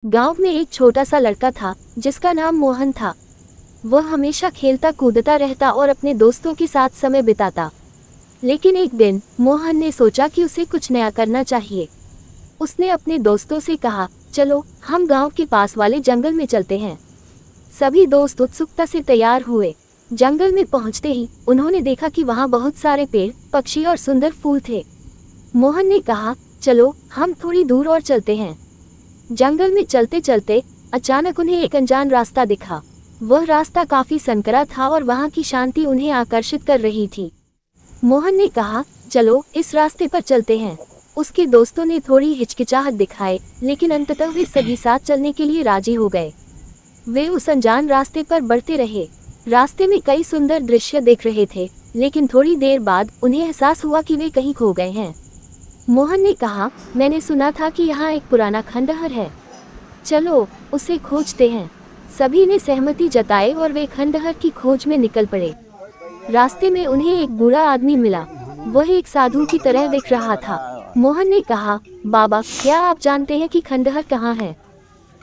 गांव में एक छोटा सा लड़का था जिसका नाम मोहन था। वह हमेशा खेलता कूदता रहता और अपने दोस्तों के साथ समय बिताता। लेकिन एक दिन मोहन ने सोचा कि उसे कुछ नया करना चाहिए। उसने अपने दोस्तों से कहा, चलो हम गांव के पास वाले जंगल में चलते हैं। सभी दोस्त उत्सुकता से तैयार हुए। जंगल में पहुंचते ही उन्होंने देखा कि वहां बहुत सारे पेड़, पक्षी और सुंदर फूल थे। मोहन ने कहा, चलो हम थोड़ी दूर और चलते हैं। जंगल में चलते चलते अचानक उन्हें एक अनजान रास्ता दिखा। वह रास्ता काफी संकरा था और वहां की शांति उन्हें आकर्षित कर रही थी। मोहन ने कहा, चलो इस रास्ते पर चलते हैं। उसके दोस्तों ने थोड़ी हिचकिचाहट दिखाए, लेकिन अंततः वे सभी साथ चलने के लिए राजी हो गए। वे उस अनजान रास्ते पर बढ़ते रहे। रास्ते में कई सुंदर दृश्य देख रहे थे, लेकिन थोड़ी देर बाद उन्हें एहसास हुआ कि वे कहीं खो गए हैं। मोहन ने कहा, मैंने सुना था कि यहाँ एक पुराना खंडहर है, चलो उसे खोजते हैं। सभी ने सहमति जताई और वे खंडहर की खोज में निकल पड़े। रास्ते में उन्हें एक बूढ़ा आदमी मिला। वह एक साधु की तरह दिख रहा था। मोहन ने कहा, बाबा क्या आप जानते हैं कि खंडहर कहाँ है?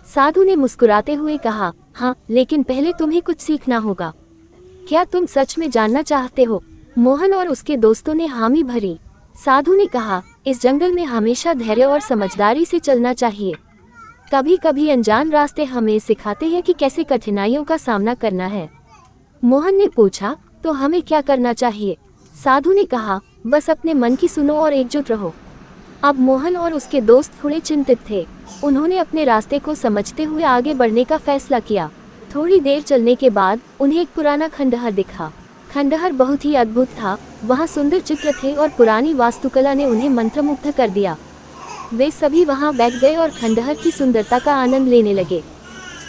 साधु ने मुस्कुराते हुए कहा, हाँ, लेकिन पहले तुम्हें कुछ सीखना होगा। क्या तुम सच में जानना चाहते हो? मोहन और उसके दोस्तों ने हामी भरी। साधु ने कहा, इस जंगल में हमेशा धैर्य और समझदारी से चलना चाहिए। कभी कभी अनजान रास्ते हमें सिखाते हैं कि कैसे कठिनाइयों का सामना करना है। मोहन ने पूछा, तो हमें क्या करना चाहिए? साधु ने कहा, बस अपने मन की सुनो और एकजुट रहो। अब मोहन और उसके दोस्त थोड़े चिंतित थे। उन्होंने अपने रास्ते को समझते हुए आगे बढ़ने का फैसला किया। थोड़ी देर चलने के बाद उन्हें एक पुराना खंडहर दिखा। खंडहर बहुत ही अद्भुत था। वहाँ सुंदर चित्र थे और पुरानी वास्तुकला ने उन्हें मंत्रमुग्ध कर दिया। वे सभी वहाँ बैठ गए और खंडहर की सुंदरता का आनंद लेने लगे।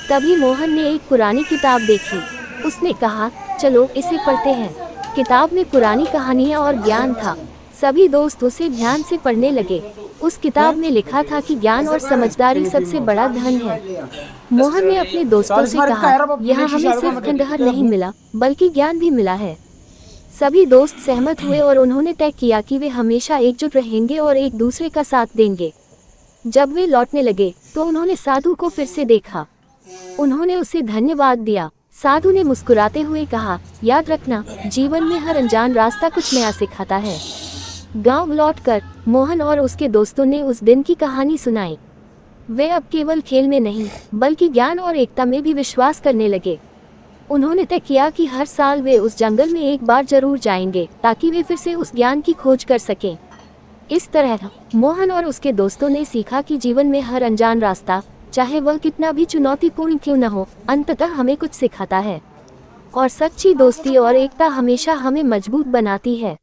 तभी मोहन ने एक पुरानी किताब देखी। उसने कहा, चलो इसे पढ़ते हैं। किताब में पुरानी कहानियाँ और ज्ञान था। सभी दोस्त उसे ध्यान से पढ़ने लगे। उस किताब में लिखा था कि ज्ञान और समझदारी सबसे बड़ा धन है। मोहन ने अपने दोस्तों से कहा, यहाँ हमें सिर्फ खंडहर नहीं मिला, बल्कि ज्ञान भी मिला है। सभी दोस्त सहमत हुए और उन्होंने तय किया कि वे हमेशा एकजुट रहेंगे और एक दूसरे का साथ देंगे। जब वे लौटने लगे तो उन्होंने साधु को फिर से देखा। उन्होंने उसे धन्यवाद दिया। साधु ने मुस्कुराते हुए कहा, याद रखना, जीवन में हर अनजान रास्ता कुछ नया सिखाता है। गांव लौटकर मोहन और उसके दोस्तों ने उस दिन की कहानी सुनाई। वे अब केवल खेल में नहीं, बल्कि ज्ञान और एकता में भी विश्वास करने लगे। उन्होंने तय किया कि हर साल वे उस जंगल में एक बार जरूर जाएंगे, ताकि वे फिर से उस ज्ञान की खोज कर सकें। इस तरह मोहन और उसके दोस्तों ने सीखा कि जीवन में हर अनजान रास्ता, चाहे वह कितना भी चुनौतीपूर्ण क्यों न हो, अंततः हमें कुछ सिखाता है। और सच्ची दोस्ती और एकता हमेशा हमें मजबूत बनाती है।